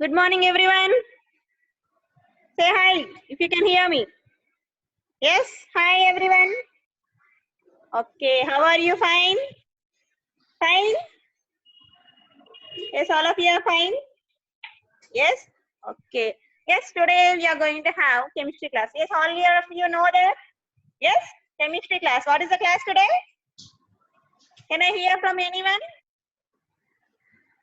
Good morning, everyone. Say hi if you can hear me. Yes, hi, everyone. Okay, how are you? Fine? Fine? Yes, all of you are fine? Yes? Okay. Yes, today we are going to have chemistry class. Yes, all of you know that? Yes, chemistry class. What is the class today? Can I hear from anyone?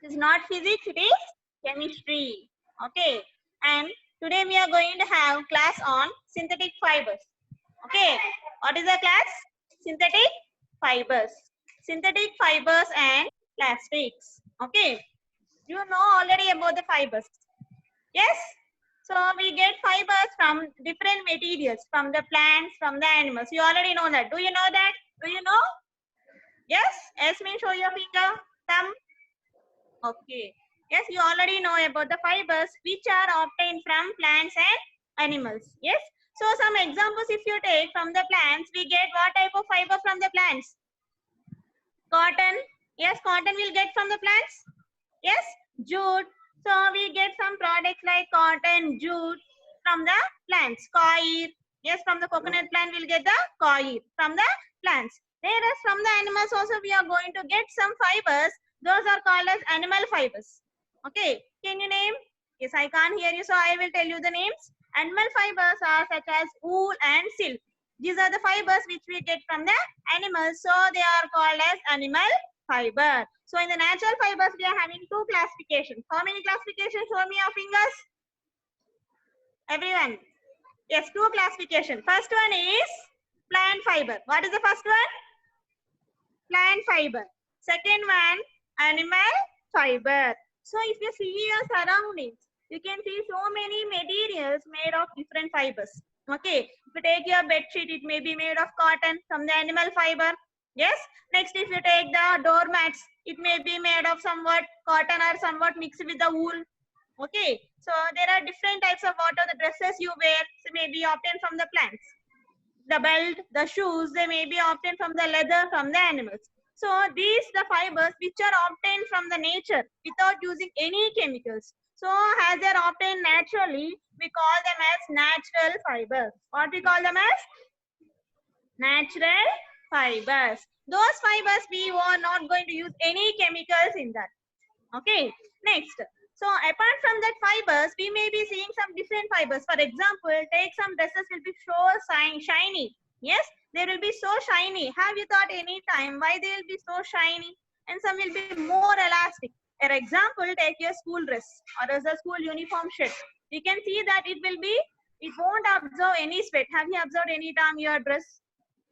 It is not physics, it is chemistry. Okay. And today we are going to have class on synthetic fibers. Okay. What is the class? Synthetic fibers. Synthetic fibers and plastics. Okay. You know already about the fibers. Yes. So we get fibers from different materials, from the plants, from the animals. You already know that. Do you know that? Do you know? Yes. Yasmin, show your finger. Thumb. Okay. Yes, you already know about the fibers which are obtained from plants and animals. Yes. So some examples if you take from the plants, we get what type of fiber from the plants? Cotton. Yes, cotton will get from the plants. Yes, jute. So we get some products like cotton, jute from the plants. Coir. Yes, from the coconut plant we'll get the coir from the plants. Whereas from the animals also we are going to get some fibers. Those are called as animal fibers. Okay, can you name? Yes, I can't hear you, so I will tell you the names. Animal fibers are such as wool and silk. These are the fibers which we get from the animals, so they are called as animal fiber. So in the natural fibers, we are having two classifications. How many classifications? Show me your fingers. Everyone. Yes, two classifications. First one is plant fiber. What is the first one? Plant fiber. Second one, animal fiber. So if you see your surroundings, you can see so many materials made of different fibers. Okay, if you take your bed sheet, it may be made of cotton from the animal fiber. Yes. Next, if you take the doormats, it may be made of somewhat cotton or somewhat mixed with the wool. Okay, so there are different types of what are the dresses you wear, so may be obtained from the plants. The belt, the shoes, they may be obtained from the leather from the animals. So these the fibers which are obtained from the nature without using any chemicals. So as they are obtained naturally, we call them as natural fibers. What we call them as? Natural fibers. Those fibers we are not going to use any chemicals in that. Okay, next. So apart from that fibers, we may be seeing some different fibers. For example, take some dresses will be so shiny. Yes, they will be so shiny. Have you thought any time why they will be so shiny? And some will be more elastic. For example, take your school dress or as a school uniform shirt. You can see that it won't absorb any sweat. Have you observed any time your dress?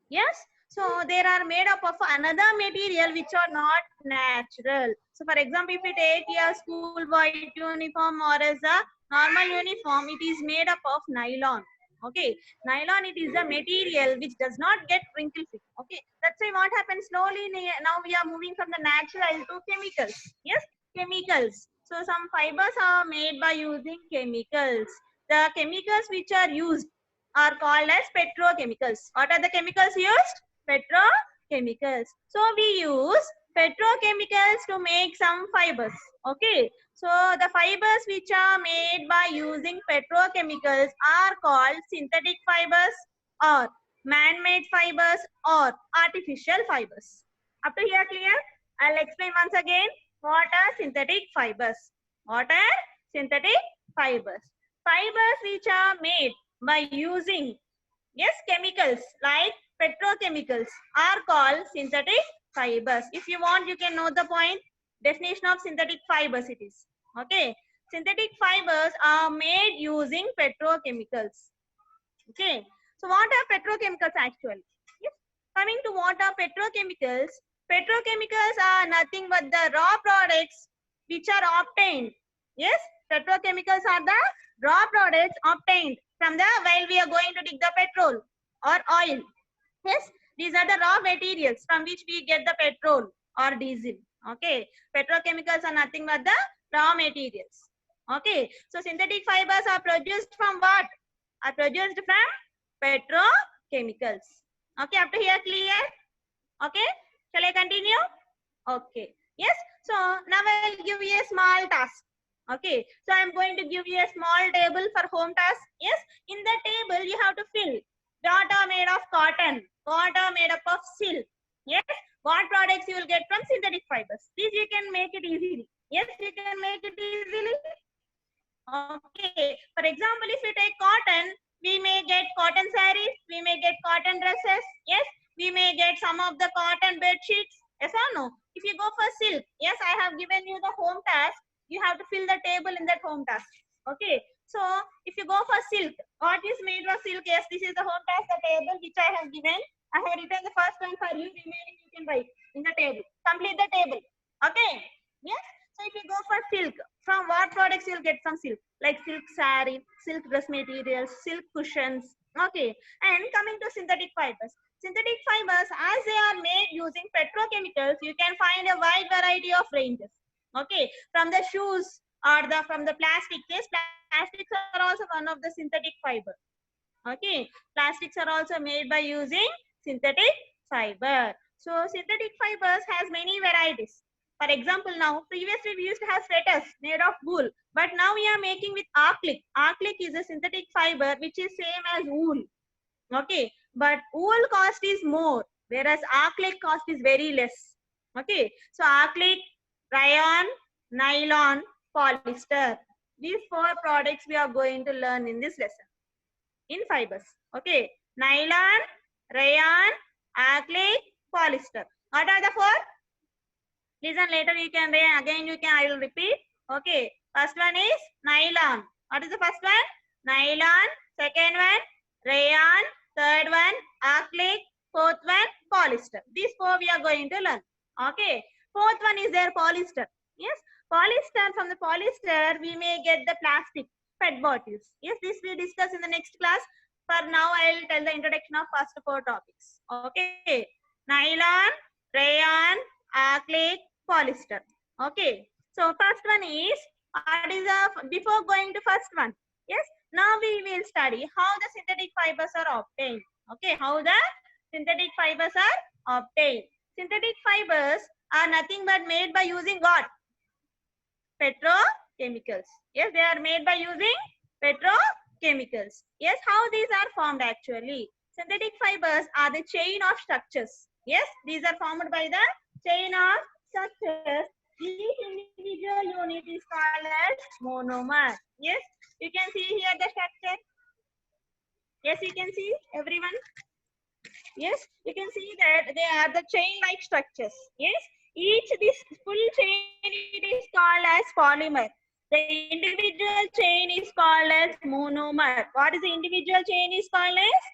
Yes. So they are made up of another material which are not natural. So for example, if we take a school white uniform or as a normal uniform, it is made up of nylon. Okay. Nylon, it is a material which does not get wrinkle free. Okay. That's why what happens slowly now we are moving from the natural to chemicals. Yes. Chemicals. So some fibers are made by using chemicals. The chemicals which are used are called as petrochemicals. What are the chemicals used? Petrochemicals. So we use petrochemicals to make some fibers. Okay. So the fibers which are made by using petrochemicals are called synthetic fibers or man-made fibers or artificial fibers. Up to here clear? I'll explain once again. What are synthetic fibers? What are synthetic fibers? Fibers which are made by using chemicals like petrochemicals are called synthetic fibers. If you want, you can know the point. Definition of synthetic fibers it is. Okay. Synthetic fibers are made using petrochemicals. Okay. So what are petrochemicals actually? Yes. Coming to what are petrochemicals? Petrochemicals are nothing but the raw products which are obtained. Yes. Petrochemicals are the raw products obtained from the while we are going to dig the petrol or oil. Yes, these are the raw materials from which we get the petrol or diesel. Okay, petrochemicals are nothing but the raw materials. Okay, so synthetic fibers are produced from what? Are produced from petrochemicals. Okay, up to here clear? Okay, shall I continue? Okay, yes. So now I will give you a small task. Okay, so I'm going to give you a small table for home task. Yes, in the table you have to fill what are made of cotton, what are made up of silk. Yes, what products you will get from synthetic fibers. This you can make it easily. Yes, you can make it easily. Okay, for example, if you take cotton, we may get cotton sarees, we may get cotton dresses. Yes, we may get some of the cotton bed sheets. Yes or no? If you go for silk, yes, I have given you the home task. You have to fill the table in that home task. Okay, so if you go for silk, what is made of silk? Yes, this is the home task, the table which I have given. I have written the first one for you, remaining you can write in the table. Complete the table. Okay, yes. So if you go for silk, from what products you'll get from silk? Like silk saree, silk dress materials, silk cushions. Okay. And coming to synthetic fibers. Synthetic fibers, as they are made using petrochemicals, you can find a wide variety of ranges. Okay. From the shoes or from the plastic. Yes, plastics are also one of the synthetic fiber. Okay. Plastics are also made by using synthetic fiber. So synthetic fibers has many varieties. For example, now previously we used to have sweaters made of wool, but now we are making with acrylic. Acrylic is a synthetic fiber which is same as wool. Okay, but wool cost is more, whereas acrylic cost is very less. Okay, so acrylic, rayon, nylon, polyester. These four products we are going to learn in this lesson in fibers. Okay, nylon, rayon, acrylic, polyester. What are the four? Listen, later you can again you can I will repeat. Okay, first one is nylon. What is the first one? Nylon. Second one rayon. Third one acrylic. Fourth one polyester. These four we are going to learn. Okay. Fourth one is their polyester. Yes, polyester. From the polyester we may get the plastic PET bottles. Yes, this we discuss in the next class. For now I will tell the introduction of first four topics. Okay. Nylon, rayon, acrylic, polyester. Okay. So first one is what is the before going to first one. Yes. Now we will study how the synthetic fibers are obtained. Okay. How the synthetic fibers are obtained. Synthetic fibers are nothing but made by using what? Petrochemicals. Yes, they are made by using petrochemicals. Yes, how these are formed actually? Synthetic fibers are the chain of structures. Yes, these are formed by the chain of structures. Each individual unit is called as monomer. Yes, you can see here the structure. Yes, you can see everyone. Yes, you can see that they are the chain-like structures. Yes, each this full chain it is called as polymer. The individual chain is called as monomer. What is the individual chain is called as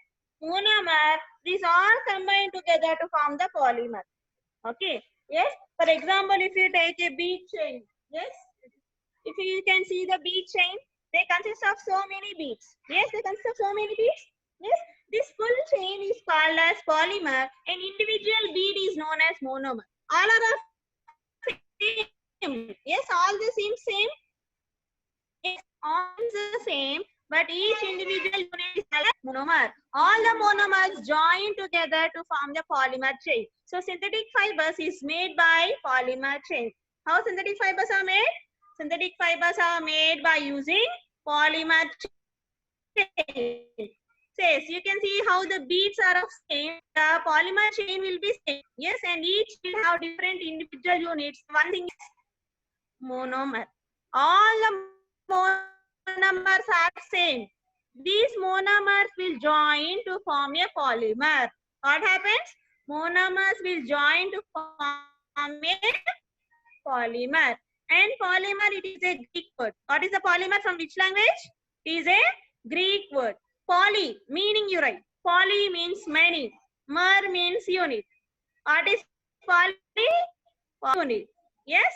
monomer? These all combine together to form the polymer. Okay. Yes. For example, if you take a bead chain, yes, if you can see the bead chain, they consist of so many beads. Yes, they consist of so many beads. Yes, this full chain is called as polymer. An individual bead is known as monomer. All are same. Yes, all the same. Yes, all the same, but each individual unit is called as monomer. All the monomers join together to form the polymer chain. So synthetic fibers is made by polymer chain. How synthetic fibers are made? Synthetic fibers are made by using polymer chain. Says you can see how the beads are of same. The polymer chain will be same. Yes, and each will have different individual units. One thing is monomer. All the monomers are same. These monomers will join to form a polymer. What happens? Monomers will join to form a polymer. And polymer, it is a Greek word. What is the polymer from which language? It is a Greek word. Poly, meaning you write. Poly means many. Mer means unit. What is poly? Unit. Yes?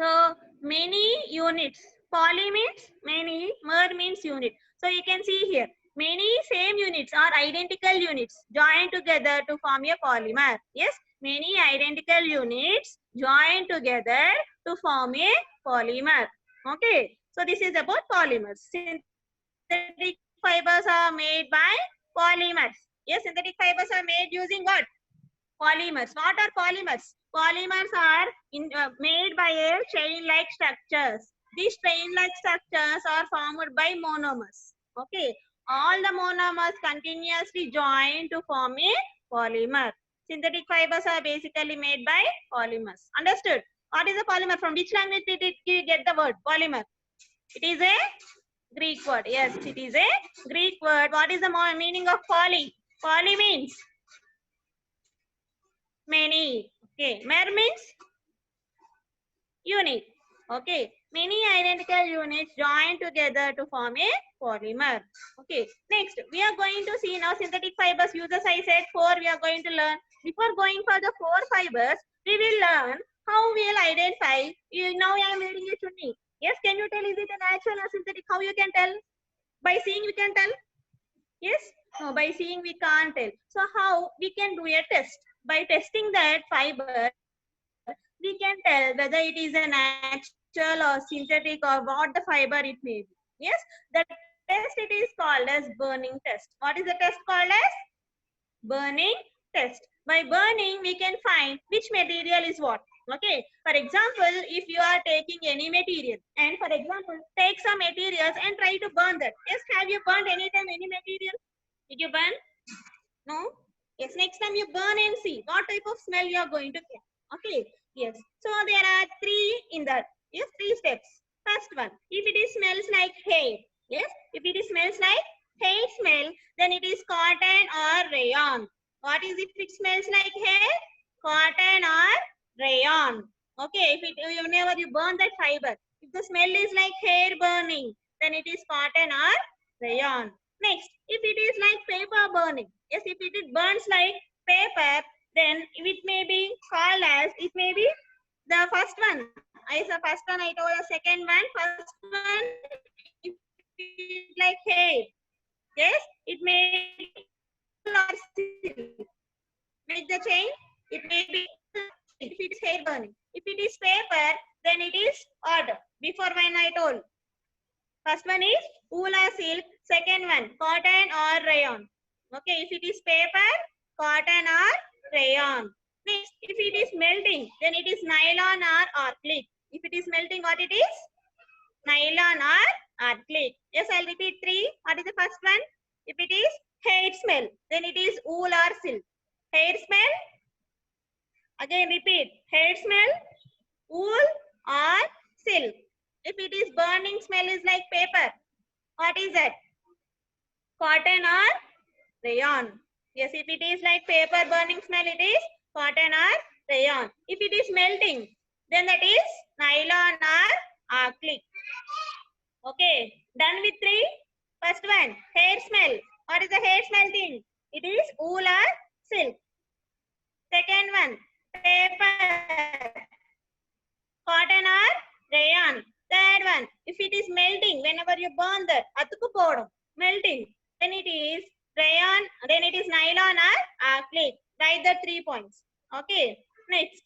So, many units. Poly means many. Mer means unit. So, you can see here. Many same units or identical units join together to form a polymer. Yes? Many identical units join together to form a polymer. Okay. So this is about polymers. Synthetic fibers are made by polymers. Yes, synthetic fibers are made using what? Polymers. What are polymers? Polymers are made by a chain-like structures. These chain-like structures are formed by monomers. Okay, all the monomers continuously join to form a polymer. Synthetic fibers are basically made by polymers. Understood? What is a polymer? From which language did you get the word polymer? It is a Greek word. Yes, it is a Greek word. What is the meaning of poly? Poly means many. Okay, mer means unit. Okay, many identical units join together to form a polymer. Okay, next we are going to see now synthetic fibers uses. I said 4 we are going to learn. Before going for the 4 fibers, we will learn how we will identify. Now I am reading it to me. Yes, can you tell is it a natural or synthetic? How you can tell? By seeing we can tell? Yes? No, by seeing we can't tell. So how we can do a test? By testing that fiber, we can tell whether it is a natural or synthetic or what the fiber it may be. Yes, the test it is called as burning test. What is the test called as? Burning test. By burning, we can find which material is what. Okay, for example, if you are taking any material and for example, take some materials and try to burn that. Yes, have you burned anytime any material? Did you burn? No? Yes, next time you burn and see what type of smell you are going to get. Okay, yes. So there are 3 in that. Yes, 3 steps. First one, if it is smells like hair. Yes, if it is smells like hair smell, then it is cotton or rayon. What is if it smells like hair? Cotton or rayon. Okay, if it whenever you burn that fiber, if the smell is like hair burning, then it is cotton or rayon. Next, if it is like paper burning, yes, if it burns like paper, then it may be called as, it may be the first one. I saw first one, I told the second one, first one, if it is like hair, yes, it may be or silk. Make the change, it may be if it is hair burning. If it is paper, then it is order. Before when I told. First one is wool or silk. Second one, cotton or rayon. Okay, if it is paper, cotton or rayon. Next, if it is melting, then it is nylon or acrylic. If it is melting, what it is? Nylon or acrylic. Yes, I'll repeat 3. What is the first one? If it is hair smell, then it is wool or silk. Hair smell, again repeat, hair smell, wool or silk. If it is burning smell is like paper, what is that? Cotton or rayon. Yes, if it is like paper burning smell, it is cotton or rayon. If it is melting, then that is nylon or acrylic. Okay, done with 3. First one, hair smell. What is the hair smell thing? It is wool or silk. Second one, paper, cotton or rayon. Third one, if it is melting, whenever you burn that, atukku melting, then it is rayon, then it is nylon or acrylic. Write the 3 points. Okay, next.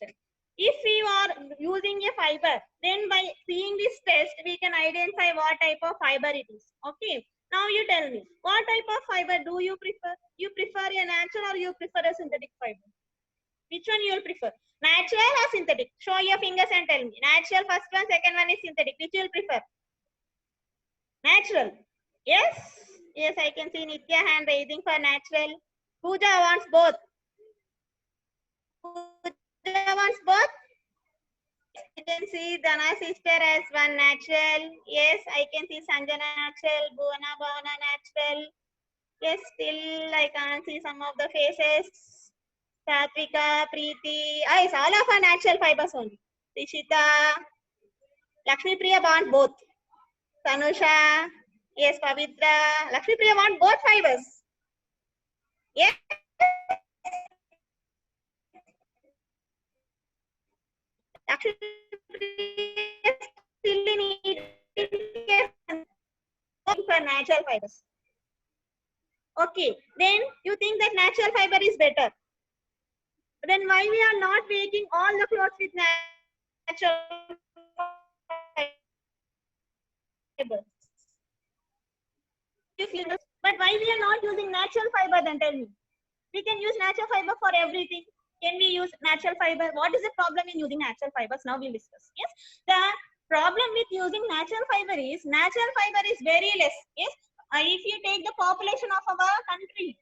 If we are using a fiber, then by seeing this test, we can identify what type of fiber it is. Okay, now you tell me, what type of fiber do you prefer? You prefer a natural or you prefer a synthetic fiber? Which one you will prefer? Natural or synthetic? Show your fingers and tell me. Natural first one, second one is synthetic. Which you will prefer? Natural. Yes? Yes, I can see Nitya hand raising for natural. Pooja wants both. Pooja wants both? I can see Dana sister as one natural. Yes, I can see Sanjana natural, Bhuvana Bhavana natural. Yes, still I can't see some of the faces. Satvika, Preeti. It's all of our natural fibers only. Rishita, Lakshmi Priya want both. Tanusha, yes, Pavitra. Lakshmi Priya want both fibers. Yes. Lakshmi Priya still need for natural fibers. Okay, then you think that natural fiber is better. Then why we are not making all the clothes with natural fiber? But why we are not using natural fiber then tell me? We can use natural fiber for everything. Can we use natural fiber? What is the problem in using natural fibers? Now we'll discuss. Yes, the problem with using natural fiber is very less. Yes, if you take the population of our country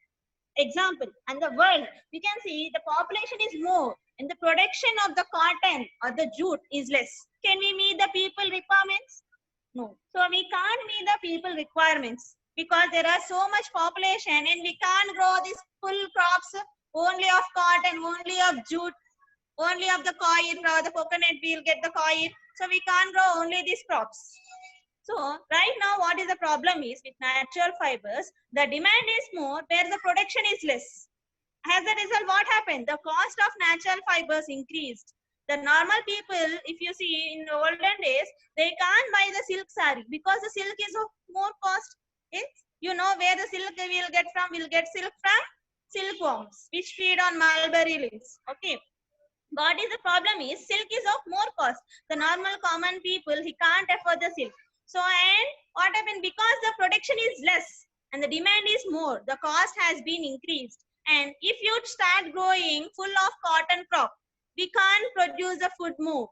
example and the world, we can see the population is more and the production of the cotton or the jute is less. Can we meet the people requirements? No. So we can't meet the people requirements because there are so much population and we can't grow these full crops only of cotton, only of jute, only of the coir, or the coconut we'll get the coir. So we can't grow only these crops. So right now what is the problem is with natural fibers, the demand is more where the production is less. As a result, what happened? The cost of natural fibers increased. The normal people, if you see in the olden days, they can't buy the silk saree because the silk is of more cost. Yes? You know where the silk we'll get from? We'll get silk from silkworms, which feed on mulberry leaves. Okay. What is the problem is silk is of more cost. The normal common people, he can't afford the silk. So, and what happened? Because the production is less and the demand is more, the cost has been increased. And if you start growing full of cotton crop, we can't produce the food more.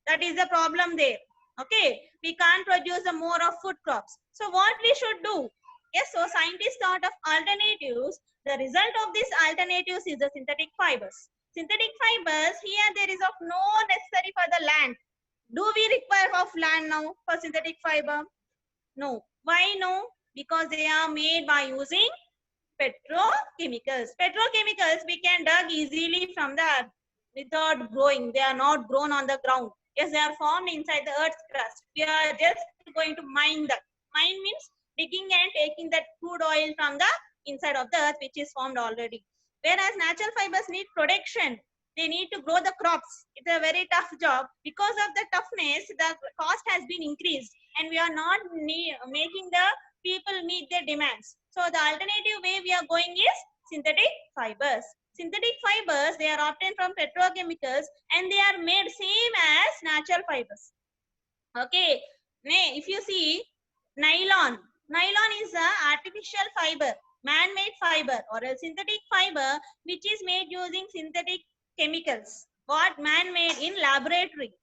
That is the problem there. Okay, we can't produce the more of food crops. So what we should do? Yes, so scientists thought of alternatives. The result of these alternatives is the synthetic fibers. Synthetic fibers, here there is of no necessary for the land. Do we require of land now for synthetic fiber? No. Why no? Because they are made by using petrochemicals. Petrochemicals we can dug easily from the earth without growing. They are not grown on the ground. Yes, they are formed inside the earth's crust. We are just going to mine that. Mine means digging and taking that crude oil from the inside of the earth which is formed already. Whereas natural fibers need production. They need to grow the crops. It's a very tough job. Because of the toughness, the cost has been increased and we are not making the people meet their demands. So the alternative way we are going is synthetic fibers. Synthetic fibers, they are obtained from petrochemicals and they are made same as natural fibers. Okay. If you see nylon is a artificial fiber, man-made fiber or a synthetic fiber which is made using synthetic chemicals. What? Man-made in laboratory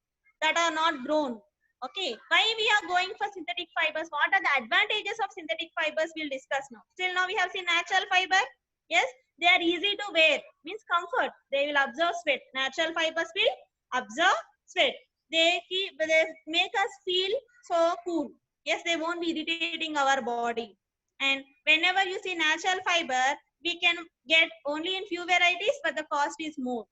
that are not grown. Okay. Why we are going for synthetic fibers? What are the advantages of synthetic fibers? We'll discuss now. Till now we have seen natural fiber. Yes, they are easy to wear, means comfort. They will absorb sweat. Natural fibers will absorb sweat. They make us feel so cool. Yes, they won't be irritating our body. And whenever you see natural fiber, we can get only in few varieties, but the cost is more.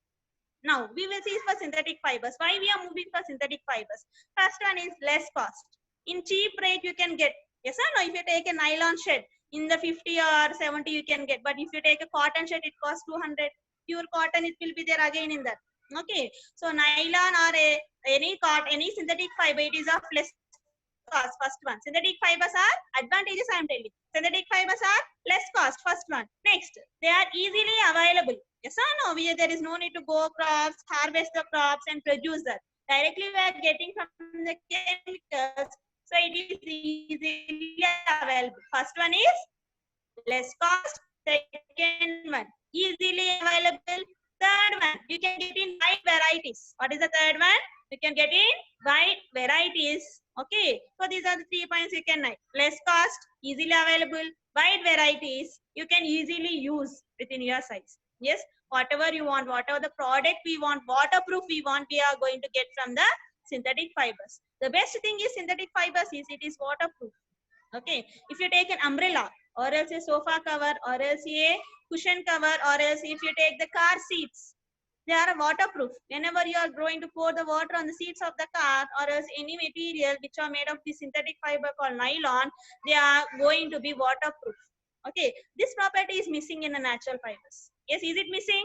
Now, we will see for synthetic fibers. Why we are moving for synthetic fibers? First one is less cost. In cheap rate, you can get. Yes or no? If you take a nylon shed, in the 50 or 70 you can get. But if you take a cotton shed, it costs 200. Pure cotton, it will be there again in that. Okay. So, nylon or any synthetic fiber, it is of less cost. First one. Synthetic fibers are advantages I am telling. Synthetic fibers are less cost. First one. Next, they are easily available. Yes or no? There is no need to go crops, harvest the crops and produce that. Directly we are getting from the chemicals. So it is easily available. First one is less cost. Second one, easily available. Third one, you can get in wide varieties. What is the third one? You can get in wide varieties. Okay. So these are the 3 points you can know. Less cost, easily available, wide varieties. You can easily use within your size. Yes. Whatever you want, whatever the product we want, waterproof we want, we are going to get from the synthetic fibers. The best thing is synthetic fibers is it is waterproof. Okay. If you take an umbrella or else a sofa cover or else a cushion cover or else if you take the car seats, they are waterproof. Whenever you are going to pour the water on the seats of the car or else any material which are made of the synthetic fiber called nylon, they are going to be waterproof. Okay. This property is missing in the natural fibers. Yes, is it missing?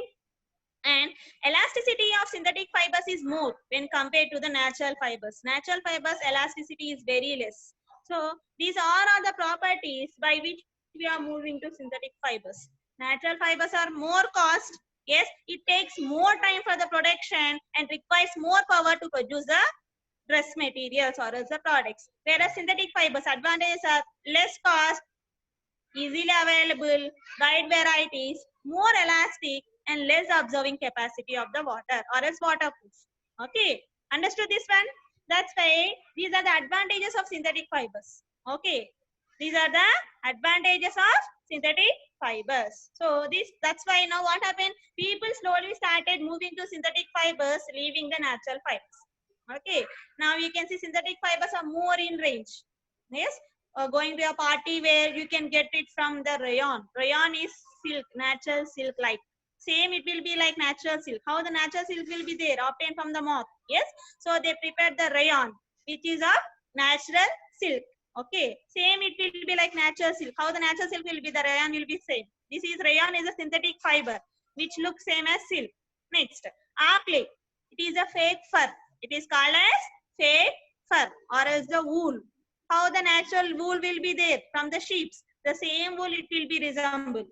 And elasticity of synthetic fibers is more when compared to the natural fibers. Natural fibers elasticity is very less. So these are the properties by which we are moving to synthetic fibers. Natural fibers are more cost. Yes, it takes more time for the production and requires more power to produce the dress materials or else the products. Whereas synthetic fibers advantages are less cost, easily available, wide varieties, more elastic, and less absorbing capacity of the water, or else waterproof. Okay, understood this one? That's why these are the advantages of synthetic fibers. Okay, these are the advantages of synthetic fibers. So that's why now what happened? People slowly started moving to synthetic fibers, leaving the natural fibers. Okay, now you can see synthetic fibers are more in range. Yes, going to a party where you can get it from the rayon. Rayon is silk, natural silk like. Same it will be like natural silk. How the natural silk will be there? Obtained from the moth. Yes, so they prepared the rayon, which is of natural silk. Okay, same it will be like natural silk. How the natural silk will be, the rayon will be same. This is rayon is a synthetic fiber which looks same as silk. Next, acrylic. It is a fake fur. It is called as fake fur or as the wool. How the natural wool will be there from the sheep. The same wool it will be resemble.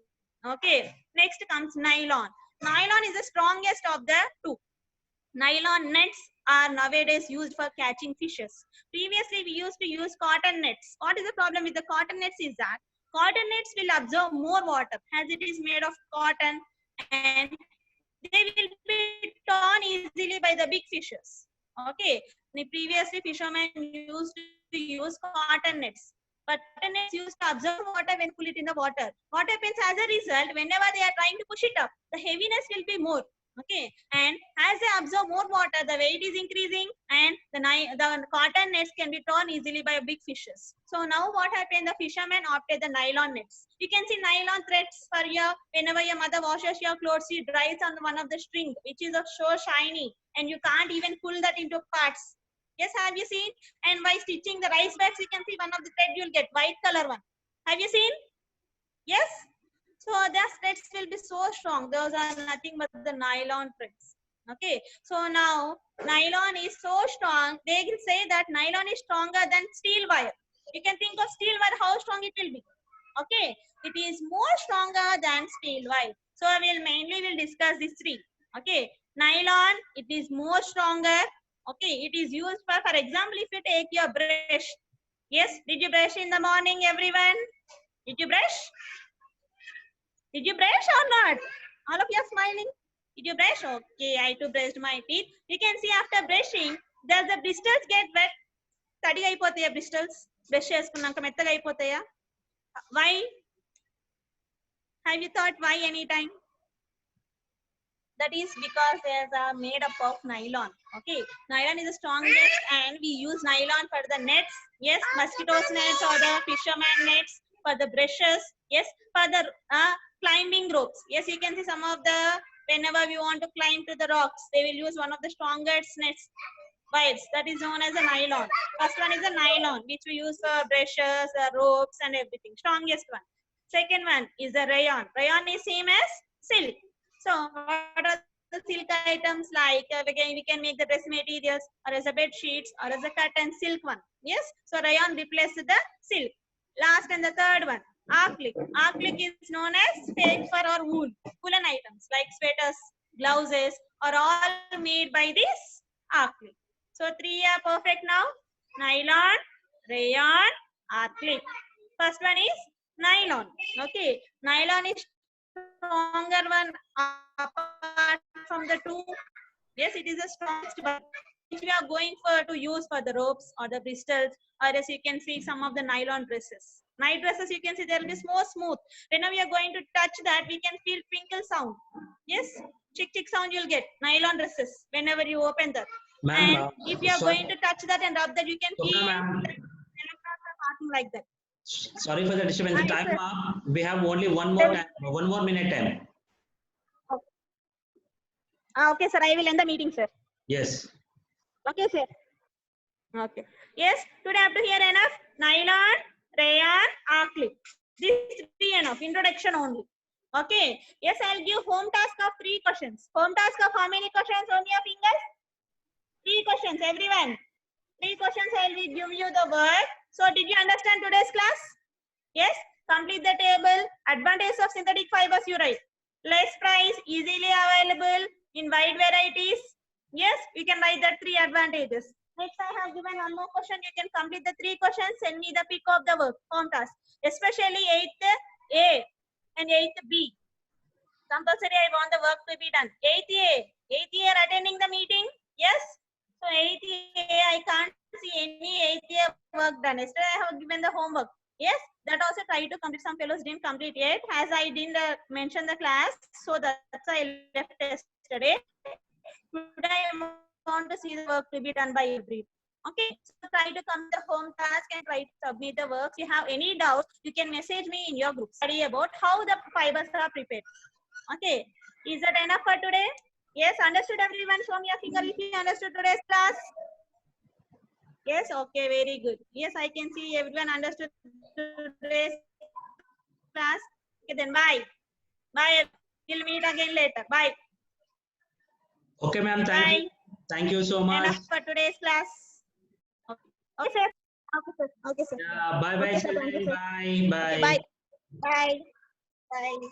Okay. Next comes nylon. Nylon is the strongest of the two. Nylon nets are nowadays used for catching fishes. Previously, we used to use cotton nets. What is the problem with the cotton nets is that cotton nets will absorb more water as it is made of cotton, and they will be torn easily by the big fishes. Okay. Previously, fishermen used to use cotton nets. But cotton nets used to absorb water when pull it in the water. What happens as a result, whenever they are trying to push it up, the heaviness will be more. Okay, and as they absorb more water, the weight is increasing, and the cotton nets can be torn easily by big fishes. So now what happened? The fishermen opted the nylon nets. You can see nylon threads for your, whenever your mother washes your clothes, she dries on one of the string, which is so shiny, and you can't even pull that into parts. Yes, have you seen? And by stitching the rice bags, you can see one of the thread you'll get white color one. Have you seen? Yes. So the threads will be so strong. Those are nothing but the nylon threads. Okay. So now nylon is so strong. They will say that nylon is stronger than steel wire. You can think of steel wire, how strong it will be. Okay. It is more stronger than steel wire. So we'll discuss these three. Okay. Nylon, it is more stronger. Okay. It is used for example, if you take your brush. Yes. Did you brush in the morning, everyone? Did you brush? Did you brush or not? All of you are smiling. Did you brush? Okay, I too brushed my teeth. You can see after brushing, does the bristles get wet? Tadiga ayipothaya bristles. Brush cheskunnanka mettaga ayipothaya. Why? Have you thought why anytime? That is because they are made up of nylon. Okay, nylon is the strongest, and we use nylon for the nets. Yes, mosquitoes nets or the fisherman nets, for the brushes. Yes, for the climbing ropes. Yes, you can see some of the, whenever we want to climb to the rocks, they will use one of the strongest nets, wires, that is known as a nylon. First one is a nylon, which we use for brushes, ropes and everything. Strongest one. Second one is a rayon. Rayon is same as silk. So what are the silk items like? We can make the dress materials, or as a bed sheets, or as a curtain, silk one. Yes. So rayon replaces the silk. Last and the third one, acrylic. Acrylic is known as fake fur or wool. Woolen items like sweaters, blouses are all made by this acrylic. So three are perfect now. Nylon, rayon, acrylic. First one is nylon. Okay. Nylon is stronger one apart from the two. Yes, it is the strongest one which we are going to use for the ropes or the bristles, or as you can see some of the nylon dresses. Night dresses, you can see they will be more smooth. Whenever we are going to touch that, we can feel twinkle sound. Yes, chick chick sound you'll get. Nylon dresses whenever you open that. And if you are going to touch that and rub that, you can feel electrons are passing like that. Sorry for the disturbance. The time up. We have only one more minute time. Okay, sir. I will end the meeting, sir. Yes. Okay, sir. Okay. Yes. Today I have to hear enough. Nylon, rayon, acrylic. This three enough. Introduction only. Okay. Yes, I'll give home task of 3 questions. Home task of how many questions on your fingers? 3 questions, everyone. 3 questions. I will give you the word. So, did you understand today's class? Yes. Complete the table. Advantages of synthetic fibers you write. Less price, easily available in wide varieties. Yes, we can write the 3 advantages. Next, I have given one more question. You can complete the 3 questions. Send me the pic of the work, home task. Especially 8th A and 8th B. Compulsory, I want the work to be done. 8th year attending the meeting? Yes. So 8th year, I can't see any 8th year work done. Yesterday I have given the homework. Yes, that also try to complete. Some fellows didn't complete yet, as I didn't mention the class. So that's why I left yesterday. Today I want to see the work to be done by every. Okay, so try to complete the home task and try to submit the works. If you have any doubts, you can message me in your group. Study about how the fibers are prepared. Okay, is that enough for today? Yes, understood everyone? Show me a finger if you understood today's class. Yes, okay, very good. Yes, I can see everyone understood today's class. Okay, then bye. Bye. We'll meet again later. Bye. Okay, ma'am. Thank you. Thank you so much. Enough for today's class. Okay, sir. Okay, sir. Okay, sir. Yeah, bye bye, Okay, sir. Thank you, children. sir. Bye. Bye. Okay, bye. Bye. Bye.